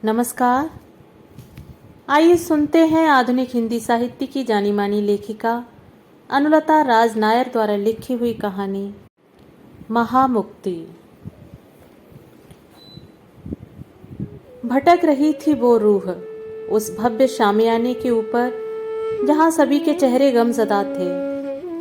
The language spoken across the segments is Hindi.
नमस्कार। आइए सुनते हैं आधुनिक हिंदी साहित्य की जानी मानी लेखिका अनुलता राज नायर द्वारा लिखी हुई कहानी महामुक्ति। भटक रही थी वो रूह उस भव्य शामियाने के ऊपर जहां सभी के चेहरे गमज़दा थे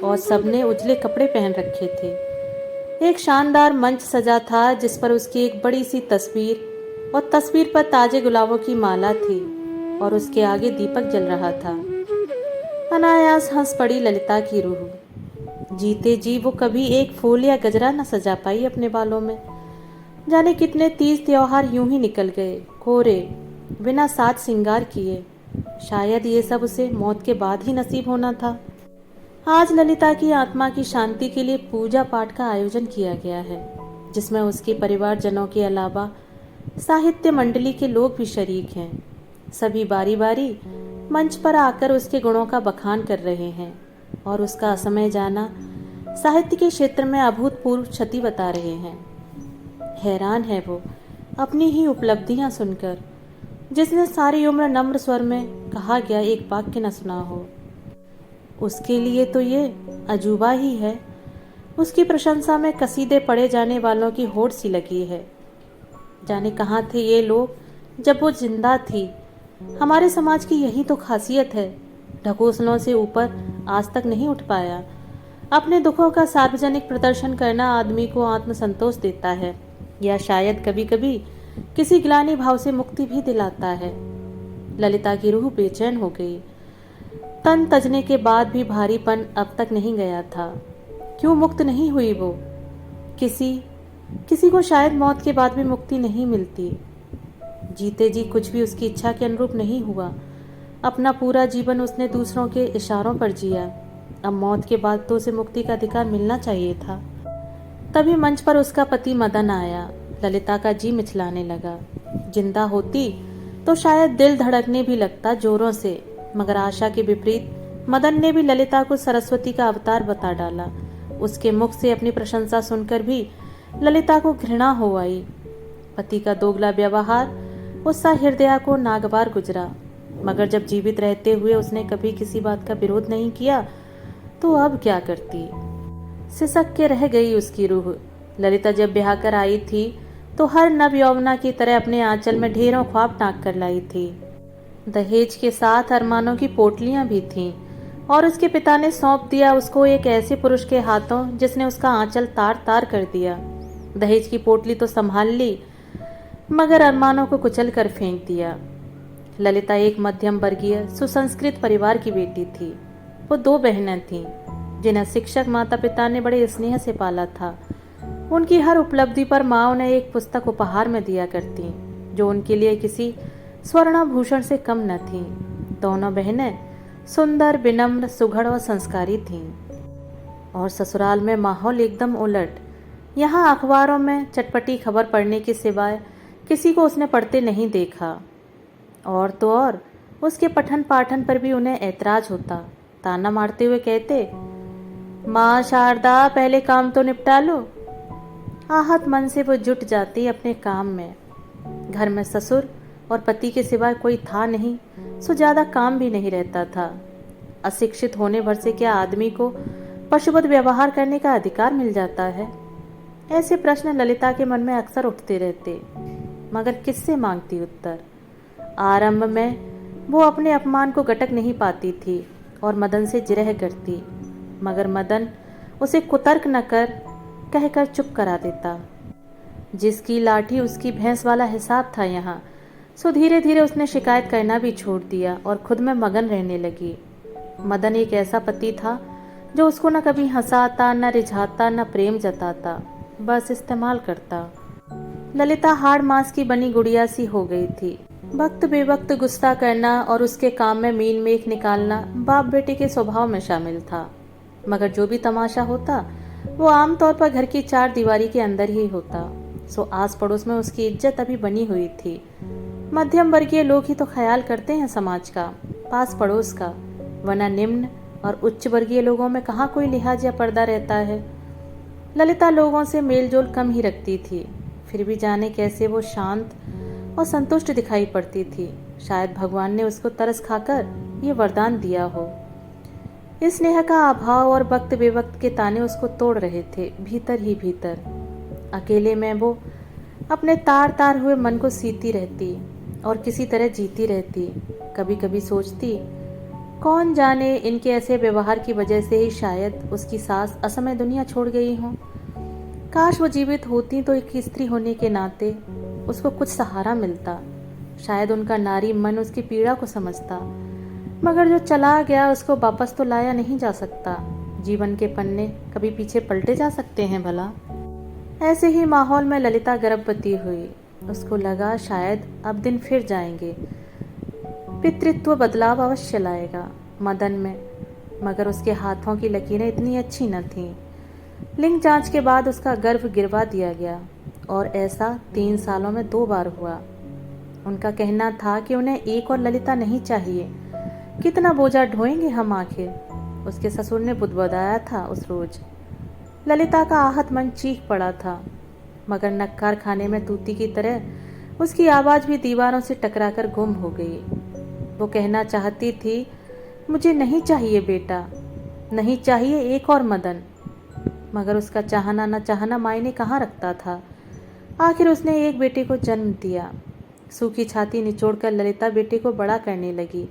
और सबने उजले कपड़े पहन रखे थे। एक शानदार मंच सजा था जिस पर उसकी एक बड़ी सी तस्वीर और तस्वीर पर ताजे गुलाबों की माला थी और उसके आगे दीपक जल रहा था। अनायास हंस पड़ी ललिता की रूह। जीते जी वो कभी एक फूल या गजरा न सजा पाई अपने बालों में। जाने कितने तीज त्योहार यूं ही निकल गए, कोरे, बिना साज सिंगार किए। शायद ये सब उसे मौत के बाद ही नसीब होना था। आज ललिता की आत्मा की शांति के लिए पूजा पाठ का आयोजन किया गया है, जिसमें उसके परिवारजनों के अलावा साहित्य मंडली के लोग भी शरीक हैं। सभी बारी बारी मंच पर आकर उसके गुणों का बखान कर रहे हैं और उसका असमय जाना साहित्य के क्षेत्र में अभूतपूर्व क्षति बता रहे हैं। हैरान है वो अपनी ही उपलब्धियां सुनकर, जिसने सारी उम्र नम्र स्वर में कहा गया एक वाक्य न सुना हो। उसके लिए तो ये अजूबा ही है। उसकी प्रशंसा में कसीदे पढ़े जाने वालों की होड़ सी लगी है। जाने कहाँ थे ये लोग जब वो जिंदा थी। हमारे समाज की यही तो खासियत है, ढकोसलों से ऊपर आज तक नहीं उठ पाया। अपने दुखों का सार्वजनिक प्रदर्शन करना आदमी को आत्मसंतोष देता है, या शायद कभी कभी किसी ग्लानि भाव से मुक्ति भी दिलाता है। ललिता की रूह बेचैन हो गई। तन तजने के बाद भी भारीपन अब तक नहीं गया था। क्यों मुक्त नहीं हुई वो? किसी को शायद मौत के बाद भी मुक्ति नहीं मिलती। जीते जी कुछ भी उसकी इच्छा के अनुरूप नहीं हुआ। अपना पूरा जीवन उसने दूसरों के इशारों पर जिया। अब मौत के बाद तो उसे मुक्ति का अधिकार मिलना चाहिए था। तभी मंच पर उसका पति मदन आया। ललिता का जी मिचलाने लगा। जिंदा होती तो शायद दिल धड़कने भी लगता जोरों से, मगर आशा के विपरीत मदन ने भी ललिता को सरस्वती का अवतार बता डाला। उसके मुख से अपनी प्रशंसा सुनकर भी ललिता को घृणा हो आई। पति का दोगला व्यवहार उसका हृदय को नागवार गुजरा, मगर जब जीवित रहते हुए उसने कभी किसी बात का विरोध नहीं किया तो अब क्या करती। सिसक के रह गई उसकी रूह। ललिता जब ब्याह कर आई थी तो हर नव यौवना की तरह अपने आंचल में ढेरों ख्वाब टांग कर लाई थी। दहेज के साथ अरमानों की पोटलियां भी थीं, और उसके पिता ने सौंप दिया उसको एक ऐसे पुरुष के हाथों जिसने उसका आंचल तार तार कर दिया। दहेज की पोटली तो संभाल ली, मगर अरमानों को कुचल कर फेंक दिया। ललिता एक मध्यम वर्गीय सुसंस्कृत परिवार की बेटी थी। वो 2 बहनें थीं जिन्हें शिक्षक माता पिता ने बड़े स्नेह से पाला था। उनकी हर उपलब्धि पर माँ उन्हें एक पुस्तक उपहार में दिया करती, जो उनके लिए किसी स्वर्णाभूषण से कम न थी। दोनों बहनें सुंदर, विनम्र, सुघड़ और संस्कारी थीं। और ससुराल में माहौल एकदम उलट। यहाँ अखबारों में चटपटी खबर पढ़ने के सिवाय किसी को उसने पढ़ते नहीं देखा। और तो और उसके पठन पाठन पर भी उन्हें ऐतराज होता। ताना मारते हुए कहते, माँ शारदा, पहले काम तो निपटा लो। आहत मन से वो जुट जाती अपने काम में। घर में ससुर और पति के सिवाय कोई था नहीं, सो ज्यादा काम भी नहीं रहता था। अशिक्षित होने भर से क्या आदमी को पशुवत व्यवहार करने का अधिकार मिल जाता है? ऐसे प्रश्न ललिता के मन में अक्सर उठते रहते, मगर किससे मांगती उत्तर। आरंभ में वो अपने अपमान को गटक नहीं पाती थी और मदन से जिरह करती, मगर मदन उसे कुतर्क न कर कहकर चुप करा देता। जिसकी लाठी उसकी भैंस वाला हिसाब था यहाँ। सो धीरे धीरे उसने शिकायत करना भी छोड़ दिया और खुद में मगन रहने लगी। मदन एक ऐसा पति था जो उसको न कभी हंसाता, न रिझाता, न प्रेम जताता, बस इस्तेमाल करता। ललिता हाड़ मांस की बनी गुड़िया सी हो गई थी। वक्त बेवक्त गुस्सा करना और उसके काम में मीन मेख निकालना बाप बेटे के स्वभाव में शामिल था, मगर जो भी तमाशा होता वो आमतौर पर घर की 4 दीवारी के अंदर ही होता। सो आस पड़ोस में उसकी इज्जत अभी बनी हुई थी। मध्यम वर्गीय लोग ही तो ख्याल करते हैं समाज का, पास पड़ोस का, वरना निम्न और उच्च वर्गीय लोगों में कहाँ कोई लिहाज या पर्दा रहता है। ललिता लोगों से मेलजोल कम ही रखती थी, फिर भी जाने कैसे वो शांत और संतुष्ट दिखाई पड़ती थी। शायद भगवान ने उसको तरस खाकर ये वरदान दिया हो। इस स्नेह का अभाव और वक्त बेवक्त के ताने उसको तोड़ रहे थे, भीतर ही भीतर। अकेले में वो अपने तार तार हुए मन को सीती रहती और किसी तरह जीती रहती। कभी कभी सोचती, कौन जाने इनके ऐसे व्यवहार की वजह से ही शायद उसकी सास असमय दुनिया छोड़ गई हो। काश वो जीवित होती तो एक स्त्री होने के नाते उसको कुछ सहारा मिलता। शायद उनका नारी मन उसकी पीड़ा को समझता। मगर जो चला गया उसको वापस तो लाया नहीं जा सकता। जीवन के पन्ने कभी पीछे पलटे जा सकते हैं भला। ऐसे ही माहौल में ललिता गर्भवती हुई। उसको लगा शायद अब दिन फिर जाएंगे, पितृत्व बदलाव अवश्य लाएगा मदन में। मगर उसके हाथों की लकीरें इतनी अच्छी न थीं। लिंग जांच के बाद उसका गर्भ गिरवा दिया गया और ऐसा 3 सालों में 2 बार हुआ। उनका कहना था कि उन्हें एक और ललिता नहीं चाहिए। कितना बोझा ढोएंगे हम आखिर, उसके ससुर ने बुदबुदाया था उस रोज। ललिता का आहत मन चीख पड़ा था, मगर नक्कार खाने में तूती की तरह उसकी आवाज भी दीवारों से टकराकर गुम हो गई। वो कहना चाहती थी, मुझे नहीं चाहिए बेटा, नहीं चाहिए एक और मदन। मगर उसका चाहना न चाहना मायने कहाँ रखता था। आखिर उसने एक बेटे को जन्म दिया। सूखी छाती निचोड़कर ललिता बेटे को बड़ा करने लगी,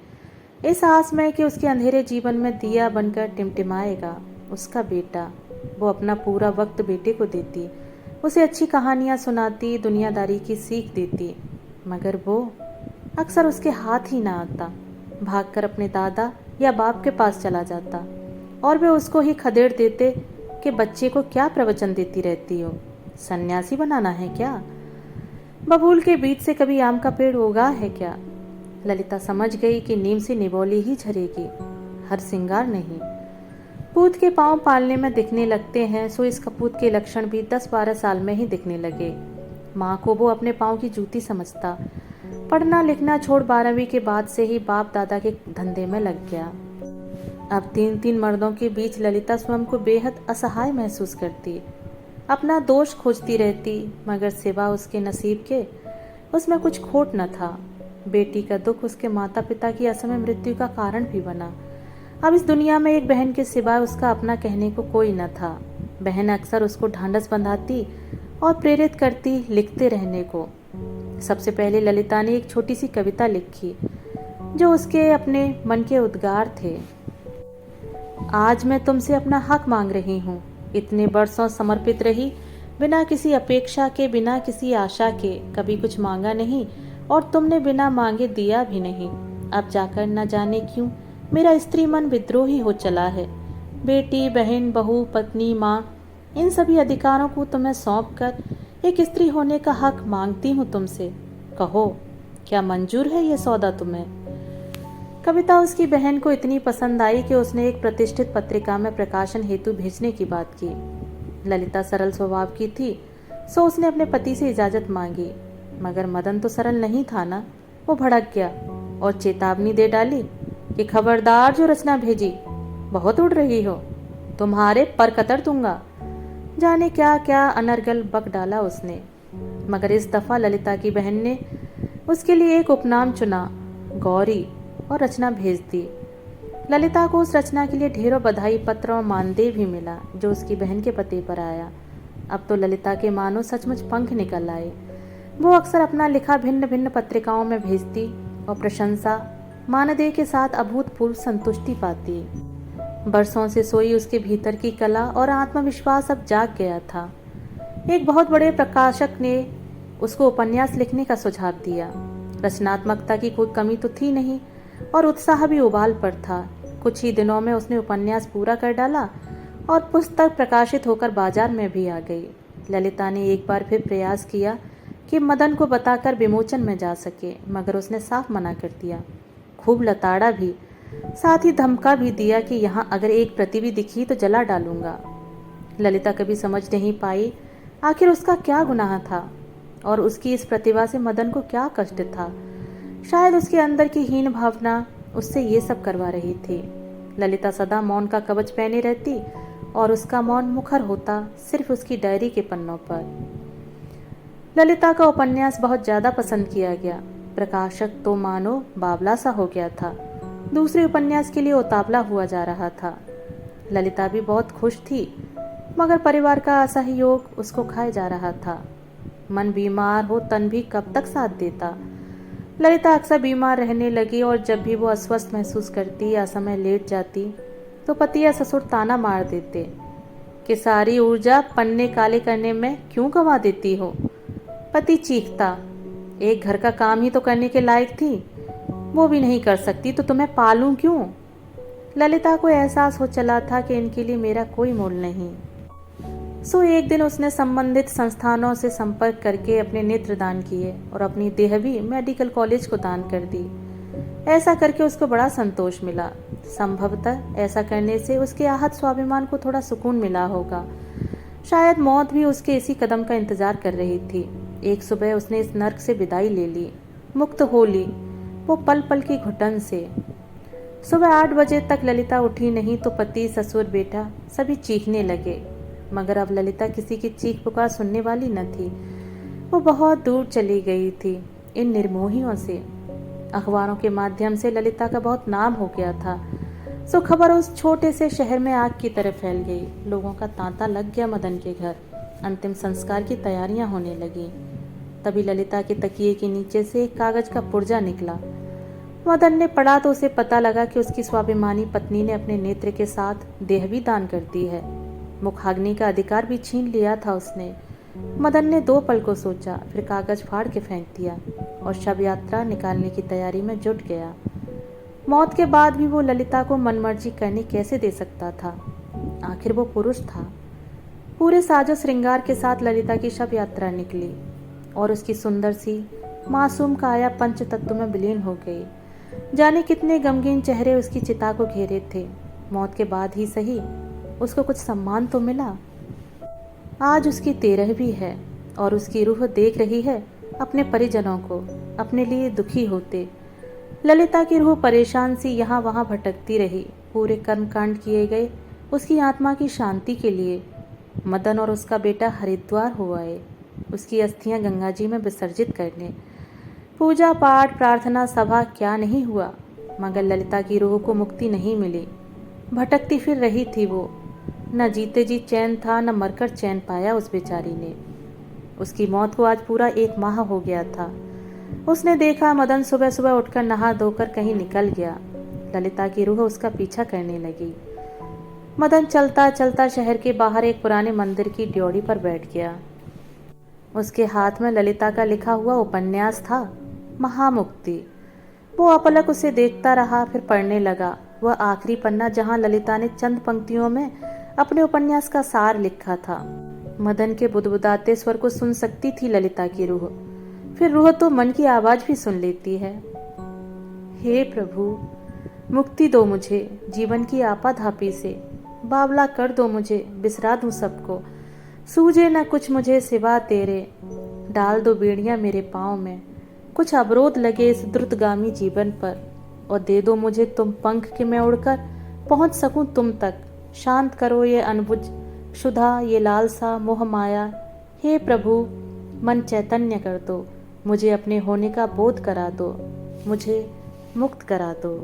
इस आस में कि उसके अंधेरे जीवन में दिया बनकर टिमटिमाएगा उसका बेटा। वो अपना पूरा वक्त बेटे को देती, उसे अच्छी कहानियाँ सुनाती, दुनियादारी की सीख देती। मगर वो अक्सर उसके हाथ ही ना आता। भागकर अपने दादा या बाप के पास चला जाता और वे उसको ही खदेड़ देते कि बच्चे को क्या प्रवचन देती रहती हो, सन्यासी बनाना है क्या? बबूल के बीच से कभी आम का पेड़ उगा है क्या? ललिता समझ गई कि नीम से निबोली ही झरेगी, हर सिंगार नहीं। पूत के पांव पालने में दिखने लगते हैं, सो इस कपूत के लक्षण भी 10-12 साल में ही दिखने लगे। माँ को वो अपने पाँव की जूती समझता। पढ़ना लिखना छोड़ 12वीं के बाद से ही बाप दादा के धंधे में लग गया। अब 3-3 मर्दों के बीच ललिता स्वयं को बेहद असहाय महसूस करती। अपना दोष खोजती रहती, मगर सिवा उसके नसीब के उसमें कुछ खोट न था। बेटी का दुख उसके माता पिता की असमय मृत्यु का कारण भी बना। अब इस दुनिया में एक बहन के सिवा उसका अपना कहने को कोई न था। बहन अक्सर उसको ढांढस बंधाती और प्रेरित करती लिखते रहने को। सबसे पहले ललिता ने एक छोटी सी कविता लिखी जो उसके अपने मन के उद्गार थे। आज मैं तुमसे अपना हक मांग रही हूँ। इतने बरसों समर्पित रही, बिना किसी अपेक्षा के, बिना किसी आशा के, कभी कुछ मांगा नहीं और तुमने बिना मांगे दिया भी नहीं। अब जाकर न जाने क्यों मेरा स्त्री मन विद्रोही हो चला है। बेटी, बहन, बहू, पत्नी, माँ, इन सभी अधिकारों को तुम्हें सौंप कर एक स्त्री होने का हक मांगती हूँ तुमसे। कहो, क्या मंजूर है ये सौदा तुम्हें? कविता उसकी बहन को इतनी पसंद आई कि उसने एक प्रतिष्ठित पत्रिका में प्रकाशन हेतु भेजने की बात की। ललिता सरल स्वभाव की थी, सो उसने अपने पति से इजाजत मांगी। मगर मदन तो सरल नहीं था ना। वो भड़क गया और चेतावनी दे डाली कि खबरदार जो रचना भेजी, बहुत उड़ रही हो, तुम्हारे पर कतर दूंगा। जाने क्या क्या अनर्गल बक डाला उसने। मगर इस दफा ललिता की बहन ने उसके लिए एक उपनाम चुना, गौरी, और रचना भेज दी। ललिता को उस रचना के लिए ढेरों बधाई पत्र और मानदेय भी मिला जो उसकी बहन के पते पर आया। अब तो ललिता के मानो सचमुच पंख निकल आए। वो अक्सर अपना लिखा भिन्न भिन्न पत्रिकाओं में भेजती और प्रशंसा मानदेय के साथ अभूतपूर्व संतुष्टि पाती। बरसों से सोई उसके भीतर की कला और आत्मविश्वास अब जाग गया था। एक बहुत बड़े प्रकाशक ने उसको उपन्यास लिखने का सुझाव दिया। रचनात्मकता की कोई कमी तो थी नहीं और उत्साह भी उबाल पर था। कुछ ही दिनों में उसने उपन्यास पूरा कर डाला और पुस्तक प्रकाशित होकर बाजार में भी आ गई। ललिता ने एक बार फिर प्रयास किया कि मदन को बताकर विमोचन में जा सके, मगर उसने साफ मना कर दिया। खूब लताड़ा भी, साथ ही धमका भी दिया कि यहाँ अगर एक प्रति भी दिखी तो जला डालूंगा। ललिता कभी समझ नहीं पाई आखिर उसका क्या गुनाह था और उसकी इस प्रतिभा से मदन को क्या कष्ट था। शायद उसके अंदर की हीन भावना उससे ये सब करवा रही थी। ललिता सदा मौन का कवच पहने रहती और उसका मौन मुखर होता सिर्फ उसकी डायरी के पन्नों पर। ललिता का उपन्यास बहुत ज़्यादा पसंद किया गया। प्रकाशक तो मानो बावला सा हो गया था, दूसरे उपन्यास के लिए उतावला हुआ जा रहा था। ललिता भी बहुत खुश थी, मगर परिवार का असहयोग उसको खाए जा रहा था। मन बीमार हो तन भी कब तक साथ देता। ललिता अक्सर बीमार रहने लगी और जब भी वो अस्वस्थ महसूस करती या समय लेट जाती तो पति या ससुर ताना मार देते कि सारी ऊर्जा पन्ने काले करने में क्यों गंवा देती हो। पति चीखता, एक घर का काम ही तो करने के लायक थी, वो भी नहीं कर सकती तो तुम्हें पालूं क्यों। ललिता को एहसास हो चला था कि इनके लिए मेरा कोई मोल नहीं। सो एक दिन उसने संबंधित संस्थानों से संपर्क करके अपने नेत्र दान किए और अपनी देह भी मेडिकल कॉलेज को दान कर दी। ऐसा करके उसको बड़ा संतोष मिला। संभवतः ऐसा करने से उसके आहत स्वाभिमान को थोड़ा सुकून मिला होगा। शायद मौत भी उसके इसी कदम का इंतजार कर रही थी। एक सुबह उसने इस नर्क से विदाई ले ली, मुक्त हो ली, वो पल पल की घुटन से। सुबह 8 बजे तक ललिता उठी नहीं तो पति, ससुर, बेटा सभी चीखने लगे, मगर अब ललिता किसी की चीख पुकार सुनने वाली न थी। वो बहुत दूर चली गई थी इन निर्मोहियों से। अखबारों के माध्यम से ललिता का बहुत नाम हो गया था। सो खबर उस छोटे से शहर में आग की तरह फैल गई। लोगों का तांता लग गया मदन के घर। अंतिम संस्कार की तैयारियां होने लगी। तभी ललिता के तकिए के नीचे से एक कागज का पुर्जा निकला। मदन ने पढ़ा तो उसे पता लगा कि उसकी स्वाभिमानी पत्नी ने अपने नेत्र के साथ देह भी दान कर दी है। मुखाग्नि का अधिकार भी छीन लिया था उसने। मदन ने 2 पल को सोचा, फिर कागज फाड़ के फेंक दिया और शव यात्रा निकालने की तैयारी में जुट गया। मौत के बाद भी वो ललिता को मनमर्जी करने कैसे दे सकता था? आखिर वो पुरुष था। पूरे साजो श्रृंगार के साथ ललिता की शव यात्रा निकली और उसकी सुंदर सी मासूम काया पंच तत्व में विलीन हो गई। जाने कितने गमगीन चेहरे उसकी चिता को घेरे थे। मौत के बाद ही सही, उसको कुछ सम्मान तो मिला। आज उसकी 13वीं है और उसकी रूह देख रही है अपने परिजनों को अपने लिए दुखी होते। ललिता की रूह परेशान सी यहाँ वहाँ भटकती रही। पूरे कर्मकांड किए गए उसकी आत्मा की शांति के लिए। मदन और उसका बेटा हरिद्वार हो आए उसकी अस्थियां गंगा जी में विसर्जित करने। पूजा पाठ प्रार्थना सभा क्या नहीं हुआ, मगर ललिता की रूह को मुक्ति नहीं मिली। भटकती फिर रही थी वो। न जीते जी चैन था, न मरकर चैन पाया उस बेचारी ने। उसकी मौत को आज पूरा 1 माह हो गया था। उसने देखा मदन सुबह सुबह उठकर नहा धोकर कहीं निकल गया। ललिता की रूह उसका पीछा करने लगी। मदन चलता चलता शहर के बाहर एक पुराने मंदिर की ड्योढ़ी पर बैठ गया। उसके हाथ में ललिता का लिखा हुआ उपन्यास था, महामुक्ति। वो अपलक उसे देखता रहा, फिर पढ़ने लगा। वह आखिरी पन्ना जहां ललिता ने चंद पंक्तियों में अपने उपन्यास का सार लिखा था। मदन के बुदबुदाते स्वर को सुन सकती थी ललिता की रूह। फिर रूह तो मन की आवाज भी सुन लेती है। हे प्रभु, मुक्ति दो मुझे जीवन की आपाधापी से। बावला कर दो मुझे, बिसरा दूं सबको। सूझे न कुछ मुझे सिवा तेरे। डाल दो बेड़ियां मेरे पाँव में। कुछ अवरोध लगे इस द्रुतगामी जीवन पर, और दे दो मुझे तुम पंख कि मैं उड़कर पहुंच सकूं तुम तक। शांत करो ये अनबुझ क्षुधा, ये लालसा मोह माया। हे प्रभु, मन चैतन्य कर दो, मुझे अपने होने का बोध करा दो, मुझे मुक्त करा दो।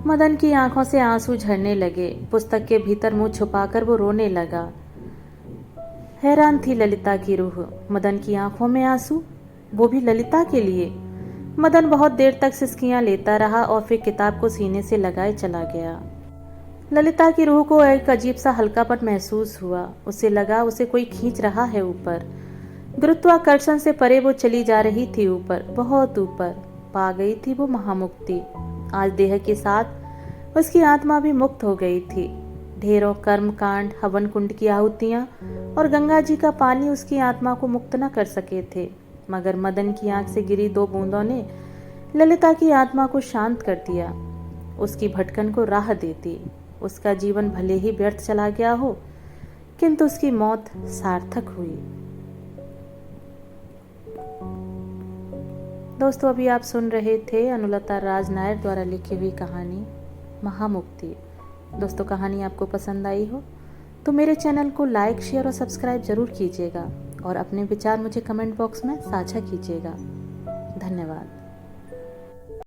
मदन की आंखों से आंसू झरने लगे। पुस्तक के भीतर मुंह छुपाकर वो रोने लगा। हैरान थी ललिता की रूह। मदन की आंखों में आंसू, वो भी ललिता के लिए। मदन बहुत देर तक सिसकियां लेता रहा और फिर किताब को सीने से लगाए चला गया। ललिता की रूह को एक अजीब सा हल्कापन महसूस हुआ। उसे लगा उसे कोई खींच रहा है ऊपर। गुरुत्वाकर्षण से परे वो चली जा रही थी ऊपर, बहुत ऊपर। पा गई थी वो महामुक्ति। आज देह के साथ उसकी आत्मा भी मुक्त हो गई थी। ढेरों कर्म कांड, हवन कुंड की आहुतियां और गंगा जी का पानी उसकी आत्मा को मुक्त न कर सके थे, मगर मदन की आंख से गिरी 2 बूंदों ने ललिता की आत्मा को शांत कर दिया, उसकी भटकन को राह देती। उसका जीवन भले ही व्यर्थ चला गया हो, किंतु उसकी मौत सार्थक हुई। दोस्तों, अभी आप सुन रहे थे अनुलता राज नायर द्वारा लिखी हुई कहानी महामुक्ति। दोस्तों, कहानी आपको पसंद आई हो तो मेरे चैनल को लाइक, शेयर और सब्सक्राइब जरूर कीजिएगा और अपने विचार मुझे कमेंट बॉक्स में साझा कीजिएगा। धन्यवाद।